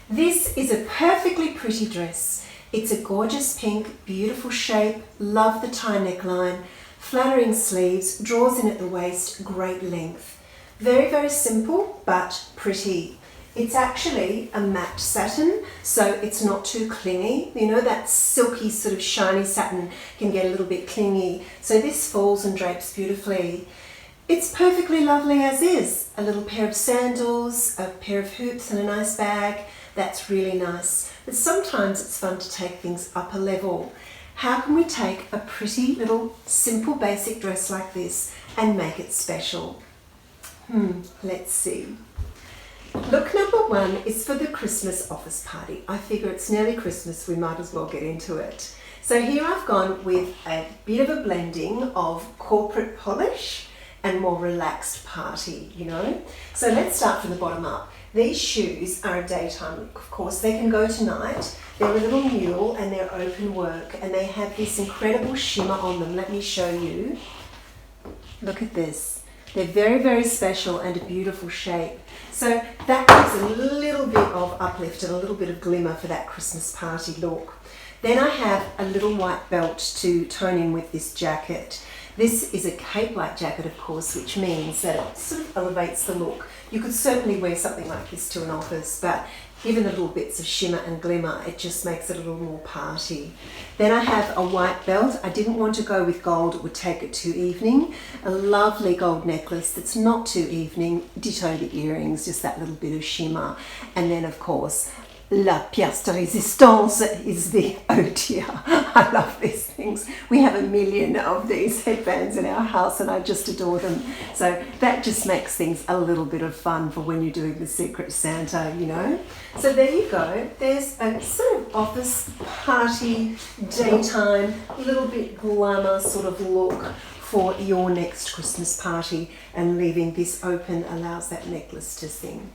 This is a perfectly pretty dress. It's a gorgeous pink, beautiful shape, love the tie neckline, flattering sleeves, draws in at the waist, great length. Very, very simple, but pretty. It's actually a matte satin, so it's not too clingy. You know, that silky sort of shiny satin can get a little bit clingy. So this falls and drapes beautifully. It's perfectly lovely as is. A little pair of sandals, a pair of hoops and a nice bag. That's really nice. But sometimes it's fun to take things up a level. How can we take a pretty little simple basic dress like this and make it special? Let's see. Look number one is for the Christmas office party. I figure it's nearly Christmas, we might as well get into it. So here I've gone with a bit of a blending of corporate polish and more relaxed party, you know. So let's start from the bottom up. These shoes are a daytime look, of course. They can go to night. They're a little mule and they're open work and they have this incredible shimmer on them. Let me show you. Look at this. They're very, very special and a beautiful shape. So that gives a little bit of uplift and a little bit of glimmer for that Christmas party look. Then I have a little white belt to tone in with this jacket. This is a cape-like jacket, of course, which means that it sort of elevates the look. You could certainly wear something like this to an office, but given the little bits of shimmer and glimmer, it just makes it a little more party. Then I have a white belt. I didn't want to go with gold, it would take it too evening. A lovely gold necklace that's not too evening, ditto the earrings, just that little bit of shimmer. And then, of course, la pièce de résistance is the otia. I love these things. We have a million of these headbands in our house and I just adore them. So that just makes things a little bit of fun for when you're doing the Secret Santa, you know. So there you go. There's a sort of office party, daytime, a little bit glamour sort of look for your next Christmas party, and leaving this open allows that necklace to sing.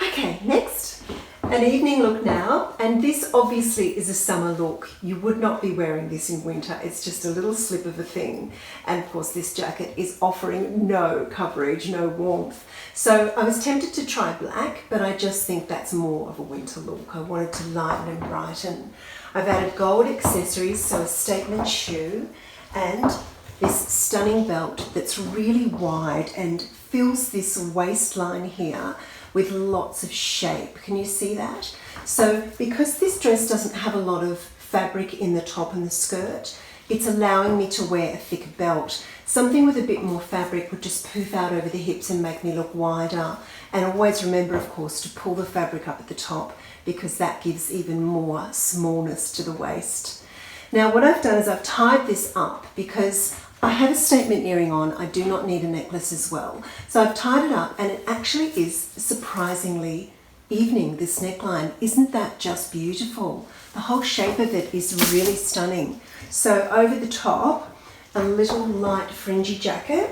Okay, next, an evening look now, and this obviously is a summer look. You would not be wearing this in winter. It's just a little slip of a thing. And of course this jacket is offering no coverage, no warmth. So I was tempted to try black, but I just think that's more of a winter look. I wanted to lighten and brighten. I've added gold accessories, so a statement shoe, and this stunning belt that's really wide and fills this waistline here with lots of shape. Can you see that? So because this dress doesn't have a lot of fabric in the top and the skirt, it's allowing me to wear a thicker belt. Something with a bit more fabric would just poof out over the hips and make me look wider. And always remember, of course, to pull the fabric up at the top because that gives even more smallness to the waist. Now what I've done is I've tied this up because I have a statement earring on. I do not need a necklace as well. So I've tied it up and it actually is surprisingly evening, this neckline. Isn't that just beautiful? The whole shape of it is really stunning. So over the top, a little light fringy jacket.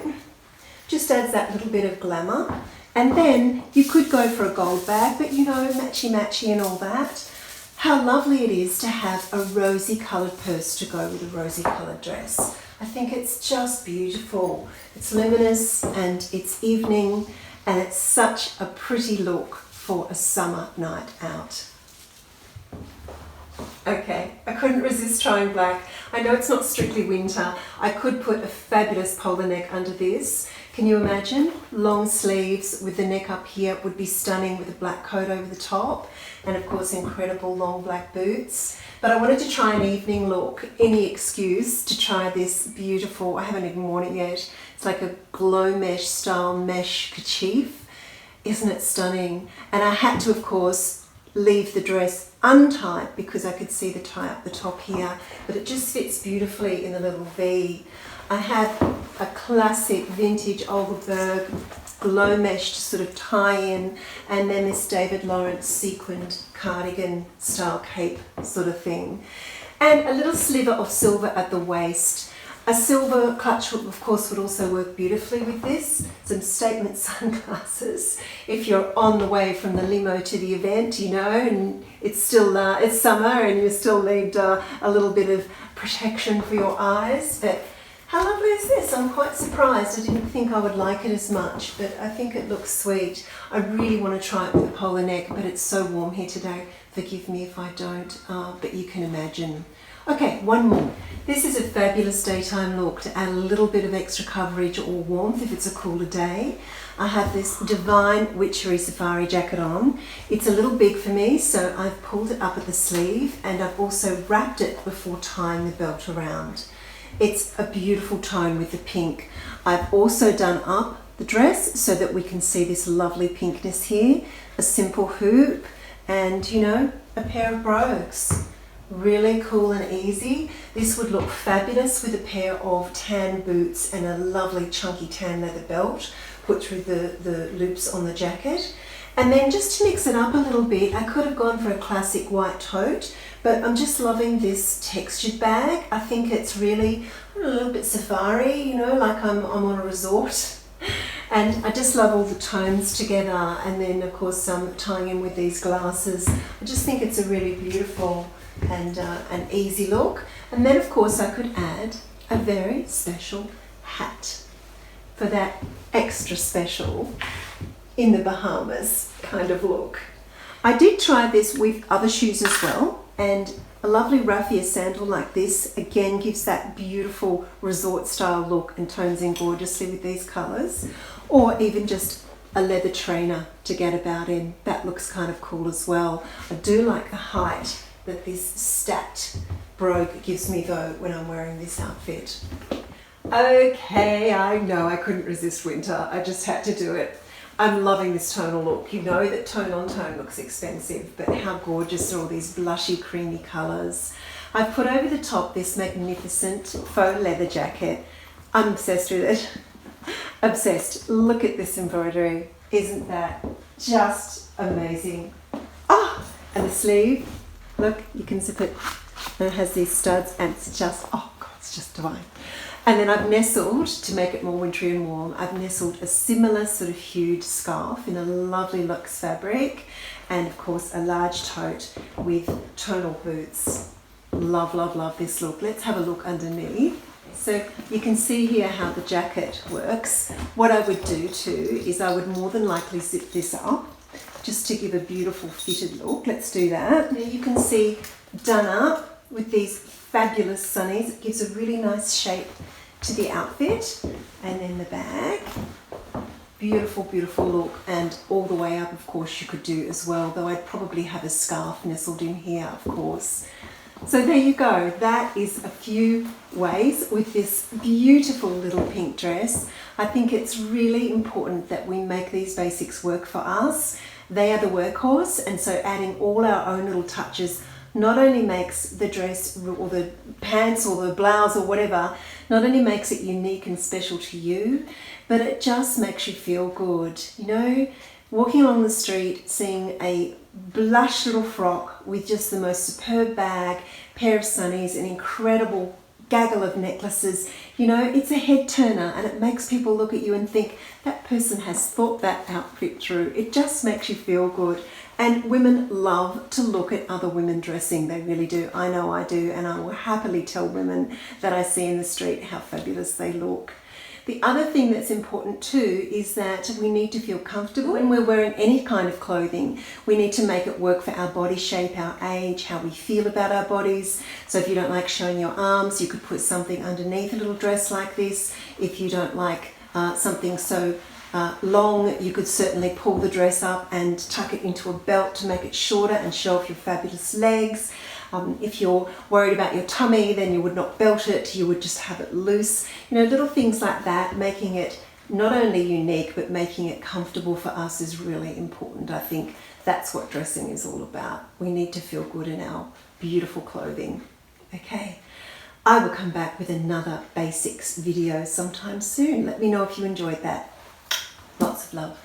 Just adds that little bit of glamour. And then you could go for a gold bag, but you know, matchy-matchy and all that. How lovely it is to have a rosy coloured purse to go with a rosy coloured dress. I think it's just beautiful. It's luminous and it's evening and it's such a pretty look for a summer night out. Okay, I couldn't resist trying black. I know it's not strictly winter. I could put a fabulous polar neck under this. Can you imagine? Long sleeves with the neck up here would be stunning with a black coat over the top. And of course, incredible long black boots. But I wanted to try an evening look. Any excuse to try this beautiful, I haven't even worn it yet. It's like a Glomesh style mesh kerchief. Isn't it stunning? And I had to, of course, leave the dress untied because I could see the tie up the top here, but it just fits beautifully in the little V. I have a classic vintage Olga Berg Glomesh to sort of tie in, and then this David Lawrence sequined cardigan style cape sort of thing. And a little sliver of silver at the waist. A silver clutch, of course, would also work beautifully with this. Some statement sunglasses if you're on the way from the limo to the event, you know, and it's still it's summer and you still need a little bit of protection for your eyes. But How lovely is this? I'm quite surprised. I didn't think I would like it as much, but I think it looks sweet. I really want to try it with a polar neck, but it's so warm here today. Forgive me if I don't, but you can imagine. Okay, one more. This is a fabulous daytime look to add a little bit of extra coverage or warmth if it's a cooler day. I have this divine Witchery safari jacket on. It's a little big for me, so I've pulled it up at the sleeve and I've also wrapped it before tying the belt around. It's a beautiful tone with the pink. I've also done up the dress so that we can see this lovely pinkness here, a simple hoop and, you know, a pair of brogues. Really cool and easy. This would look fabulous with a pair of tan boots and a lovely chunky tan leather belt put through the loops on the jacket. And then just to mix it up a little bit, I could have gone for a classic white tote, but I'm just loving this textured bag. I think it's really a little bit safari, you know, like I'm on a resort. And I just love all the tones together, and then of course tying in with these glasses. I just think it's a really beautiful and an easy look. And then of course I could add a very special hat for that extra special in the Bahamas kind of look. I did try this with other shoes as well, and a lovely raffia sandal like this again gives that beautiful resort style look and tones in gorgeously with these colours, or even just a leather trainer to get about in. That looks kind of cool as well. I do like the height that this stacked brogue gives me though when I'm wearing this outfit. Okay, I know I couldn't resist winter. I just had to do it. I'm loving this tonal look. You know that tone on tone looks expensive, but how gorgeous are all these blushy creamy colours. I've put over the top this magnificent faux leather jacket. I'm obsessed with it. Obsessed. Look at this embroidery. Isn't that just amazing? Oh, and the sleeve. Look, you can zip it. And it has these studs and it's just, oh God, it's just divine. And then I've nestled, to make it more wintry and warm, I've nestled a similar sort of hued scarf in a lovely luxe fabric, and of course a large tote with tonal boots. Love, love, love this look. Let's have a look underneath. So you can see here how the jacket works. What I would do too is I would more than likely zip this up just to give a beautiful fitted look. Let's do that. Now you can see done up with these fabulous sunnies. It gives a really nice shape to the outfit. And then the bag. Beautiful, beautiful look. And all the way up, of course, you could do as well, though I'd probably have a scarf nestled in here, of course. So there you go. That is a few ways with this beautiful little pink dress. I think it's really important that we make these basics work for us. They are the workhorse, and so adding all our own little touches not only makes the dress or the pants or the blouse or whatever, not only makes it unique and special to you, but it just makes you feel good. You know, walking along the street, seeing a blush little frock with just the most superb bag, pair of sunnies, an incredible gaggle of necklaces, you know, it's a head turner and it makes people look at you and think that person has thought that outfit through. It just makes you feel good. And women love to look at other women dressing. They really do. I know I do, and I will happily tell women that I see in the street how fabulous they look. The other thing that's important too is that we need to feel comfortable when we're wearing any kind of clothing. We need to make it work for our body shape, our age, how we feel about our bodies. So if you don't like showing your arms, you could put something underneath a little dress like this. If you don't like something so long, you could certainly pull the dress up and tuck it into a belt to make it shorter and show off your fabulous legs. If you're worried about your tummy, then you would not belt it, you would just have it loose. You know, little things like that, making it not only unique, but making it comfortable for us is really important. I think that's what dressing is all about. We need to feel good in our beautiful clothing. Okay, I will come back with another basics video sometime soon. Let me know if you enjoyed that. Lots of love.